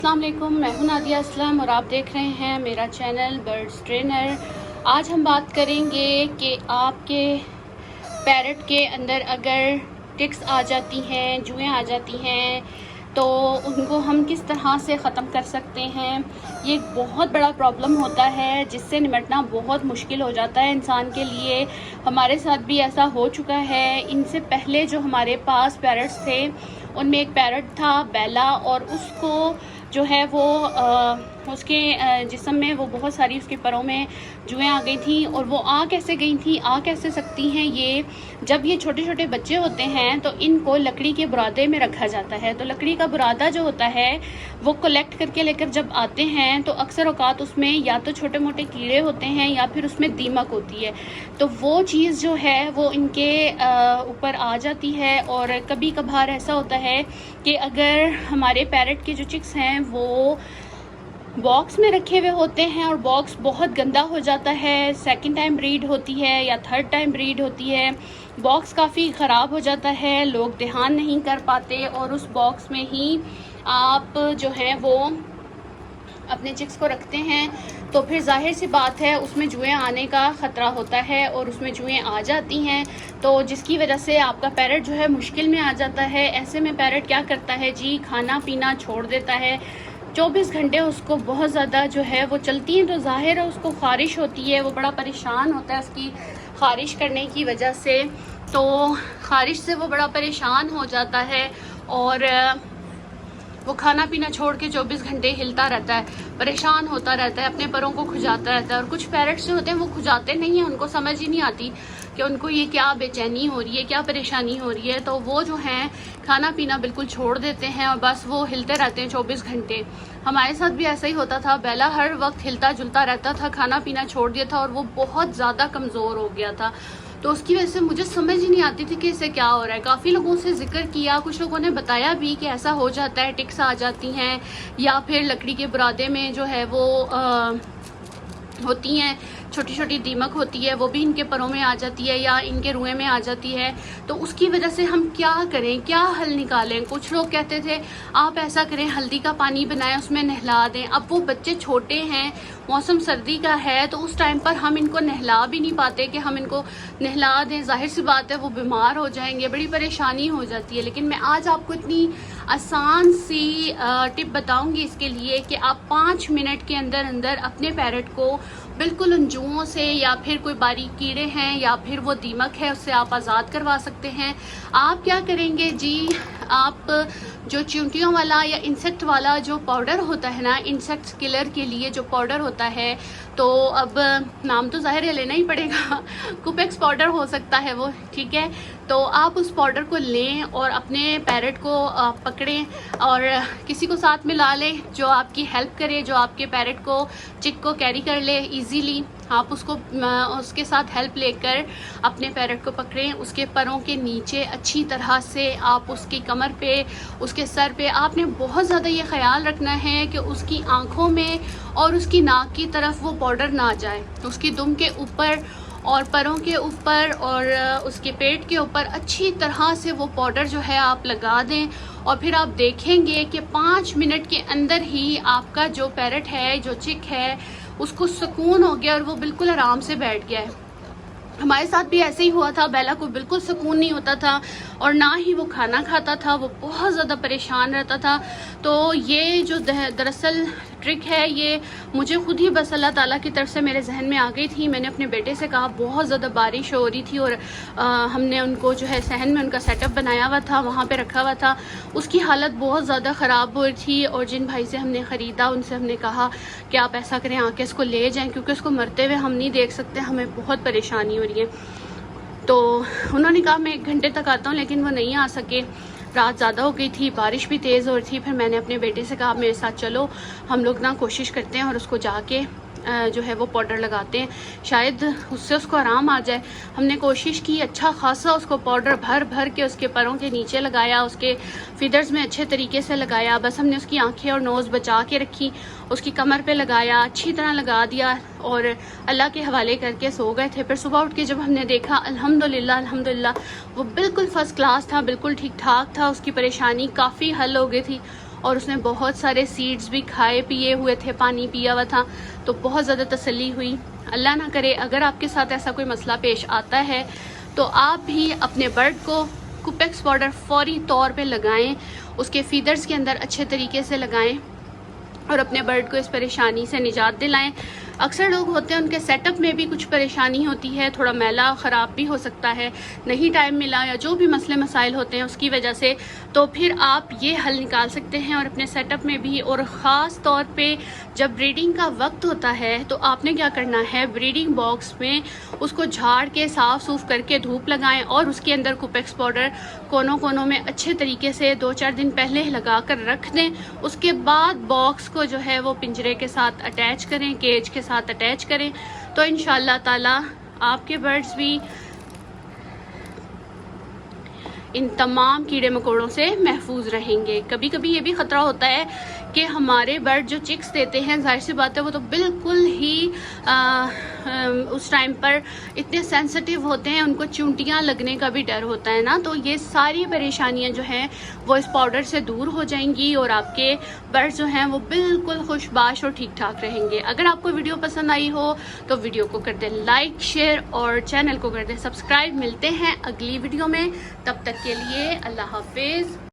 अस्सलाम वालेकुम, मैं हूं नादिया असलम और आप देख रहे हैं मेरा चैनल बर्ड्स ट्रेनर। आज हम बात करेंगे कि आपके पैरट के अंदर अगर टिक्स आ जाती हैं, जुएँ आ जाती हैं, तो उनको हम किस तरह से ख़त्म कर सकते हैं। ये एक बहुत बड़ा प्रॉब्लम होता है जिससे निपटना बहुत मुश्किल हो जाता है इंसान के लिए। हमारे साथ भी ऐसा हो चुका है। इनसे पहले जो हमारे पास पैरट्स थे उनमें एक पैरट था बेला, और उसको जो है वो उसके जिस्म में वो बहुत सारी उसके परों में जुएँ आ गई थी। और वो आ कैसे गई थी, आ कैसे सकती हैं ये, जब ये छोटे छोटे बच्चे होते हैं तो इनको लकड़ी के बुरादे में रखा जाता है। तो लकड़ी का बुरादा जो होता है वो कलेक्ट करके लेकर जब आते हैं तो अक्सर औकात उसमें या तो छोटे मोटे कीड़े होते हैं या फिर उसमें दीमक होती है। तो वो चीज़ जो है वो इनके ऊपर आ जाती है। और कभी कभार ऐसा होता है कि अगर हमारे पैरट के जो चिक्स हैं वो बॉक्स में रखे हुए होते हैं और बॉक्स बहुत गंदा हो जाता है, सेकंड टाइम ब्रीड होती है या थर्ड टाइम ब्रीड होती है, बॉक्स काफ़ी ख़राब हो जाता है, लोग ध्यान नहीं कर पाते और उस बॉक्स में ही आप जो है वो अपने चिक्स को रखते हैं, तो फिर जाहिर सी बात है उसमें जुएँ आने का ख़तरा होता है और उसमें जुएँ आ जाती हैं, तो जिसकी वजह से आपका पैरट जो है मुश्किल में आ जाता है। ऐसे में पैरट क्या करता है जी, खाना पीना छोड़ देता है। 24 घंटे उसको बहुत ज़्यादा जो है वो चलती हैं, तो जाहिर है उसको ख़ारिश होती है, वो बड़ा परेशान होता है उसकी ख़ारिश करने की वजह से। तो ख़ारिश से वो बड़ा परेशान हो जाता है और वो खाना पीना छोड़ के 24 घंटे हिलता रहता है, परेशान होता रहता है, अपने परों को खुजाता रहता है। और कुछ पैरट्स जो होते हैं वो खुजाते नहीं हैं, उनको समझ ही नहीं आती कि उनको ये क्या बेचैनी हो रही है, क्या परेशानी हो रही है, तो वो जो हैं खाना पीना बिल्कुल छोड़ देते हैं और बस वो हिलते रहते हैं 24 घंटे। हमारे साथ भी ऐसा ही होता था, बेला हर वक्त हिलता जुलता रहता था, खाना पीना छोड़ दिया था और वो बहुत ज़्यादा कमज़ोर हो गया था। तो उसकी वजह से मुझे समझ ही नहीं आती थी कि इससे क्या हो रहा है। काफ़ी लोगों से जिक्र किया, कुछ लोगों ने बताया भी कि ऐसा हो जाता है, टिक्स आ जाती हैं या फिर लकड़ी के बुरादे में जो है वो होती हैं, छोटी छोटी दीमक होती है, वो भी इनके परों में आ जाती है या इनके रुएं में आ जाती है। तो उसकी वजह से हम क्या करें, क्या हल निकालें। कुछ लोग कहते थे आप ऐसा करें, हल्दी का पानी बनाएं, उसमें नहला दें। अब वो बच्चे छोटे हैं, मौसम सर्दी का है, तो उस टाइम पर हम इनको नहला भी नहीं पाते कि हम इनको नहला दें, जाहिर सी बात है वो बीमार हो जाएंगे, बड़ी परेशानी हो जाती है। लेकिन मैं आज आपको इतनी आसान सी टिप बताऊंगी इसके लिए कि आप 5 मिनट के अंदर अंदर अपने पैरट को बिल्कुल उन जुओं से या फिर कोई बारीक कीड़े हैं या फिर वो दीमक है उससे आप आज़ाद करवा सकते हैं। आप क्या करेंगे जी, आप जो चींटियों वाला या इंसेक्ट वाला जो पाउडर होता है ना, इंसेक्ट किलर के लिए जो पाउडर होता है, तो अब नाम तो ज़ाहिर है लेना ही पड़ेगा, कुपेक्स पाउडर हो सकता है वो, ठीक है। तो आप उस पाउडर को लें और अपने पैरट को पकड़ें और किसी को साथ में ला लें जो आपकी हेल्प करे, जो आपके पैरट को चिक को कैरी कर ले इजीली। आप उसको उसके साथ हेल्प लेकर अपने पैरट को पकड़ें, उसके परों के नीचे अच्छी तरह से आप उसकी कमर पे, उसके सर पे, आपने बहुत ज़्यादा ये ख्याल रखना है कि उसकी आँखों में और उसकी नाक की तरफ वो पाउडर ना जाए। उसकी दुम के ऊपर और परों के ऊपर और उसके पेट के ऊपर अच्छी तरह से वो पाउडर जो है आप लगा दें। और फिर आप देखेंगे कि 5 मिनट के अंदर ही आपका जो पैरट है, जो चिक है, उसको सुकून हो गया और वो बिल्कुल आराम से बैठ गया है। हमारे साथ भी ऐसे ही हुआ था, बेला को बिल्कुल सुकून नहीं होता था और ना ही वो खाना खाता था, वो बहुत ज़्यादा परेशान रहता था। तो ये जो दरअसल ट्रिक है ये मुझे खुद ही बस अल्लाह ताला की तरफ से मेरे जहन में आ गई थी। मैंने अपने बेटे से कहा, बहुत ज़्यादा बारिश हो रही थी और हमने उनको जो है सहन में उनका सेटअप बनाया हुआ था, वहाँ पे रखा हुआ था, उसकी हालत बहुत ज़्यादा ख़राब हो रही थी। और जिन भाई से हमने ख़रीदा उनसे हमने कहा कि आप ऐसा करें, आके इसको ले जाएँ, क्योंकि उसको मरते हुए हम नहीं देख सकते, हमें बहुत परेशानी हो रही है। तो उन्होंने कहा मैं 1 घंटे तक आता हूँ, लेकिन वो नहीं आ सके, रात ज़्यादा हो गई थी, बारिश भी तेज़ हो रही थी। फिर मैंने अपने बेटे से कहा मेरे साथ चलो, हम लोग ना कोशिश करते हैं और उसको जाके जो है वो पाउडर लगाते हैं, शायद उससे उसको आराम आ जाए। हमने कोशिश की, अच्छा खासा उसको पाउडर भर भर के उसके पैरों के नीचे लगाया, उसके फिदर्स में अच्छे तरीके से लगाया। बस हमने उसकी आंखें और नोज़ बचा के रखी, उसकी कमर पे लगाया, अच्छी तरह लगा दिया और अल्लाह के हवाले करके सो गए थे। फिर सुबह उठ के जब हमने देखा, अल्हम्दुलिल्लाह अल्हम्दुलिल्लाह वो बिल्कुल फ़र्स्ट क्लास था, बिल्कुल ठीक ठाक था, उसकी परेशानी काफ़ी हल हो गई थी और उसने बहुत सारे सीड्स भी खाए पिए हुए थे, पानी पिया हुआ था, तो बहुत ज़्यादा तसल्ली हुई। अल्लाह ना करे अगर आपके साथ ऐसा कोई मसला पेश आता है तो आप भी अपने बर्ड को कुपेक्स पाउडर फौरी तौर पे लगाएं, उसके फीदर्स के अंदर अच्छे तरीके से लगाएं और अपने बर्ड को इस परेशानी से निजात दिलाएं। अक्सर लोग होते हैं उनके सेटअप में भी कुछ परेशानी होती है, थोड़ा मैला ख़राब भी हो सकता है, नहीं टाइम मिला या जो भी मसले मसाइल होते हैं उसकी वजह से, तो फिर आप ये हल निकाल सकते हैं और अपने सेटअप में भी। और ख़ास तौर पे जब ब्रीडिंग का वक्त होता है तो आपने क्या करना है, ब्रीडिंग बॉक्स में उसको झाड़ के साफ़ सूफ करके धूप लगाएं और उसके अंदर कुपेक्स पाउडर कोनों कोनों में अच्छे तरीके से 2-4 दिन पहले लगा कर रख दें। उसके बाद बॉक्स को जो है वो पिंजरे के साथ अटैच करें, केज के साथ अटैच करें, तो इंशाअल्लाह ताला आपके बर्ड्स भी इन तमाम कीड़े मकोड़ों से महफूज रहेंगे। कभी कभी ये भी ख़तरा होता है कि हमारे बर्ड जो चिक्स देते हैं, जाहिर सी बात है वो तो बिल्कुल ही उस टाइम पर इतने सेंसिटिव होते हैं, उनको चूंटियाँ लगने का भी डर होता है ना। तो ये सारी परेशानियां जो हैं वो इस पाउडर से दूर हो जाएंगी और आपके बर्ड जो हैं वो बिल्कुल खुशबाश और ठीक ठाक रहेंगे। अगर आपको वीडियो पसंद आई हो तो वीडियो को कर दें लाइक, शेयर और चैनल को कर दें सब्सक्राइब। मिलते हैं अगली वीडियो में, तब तक के लिए अल्लाह हाफिज़।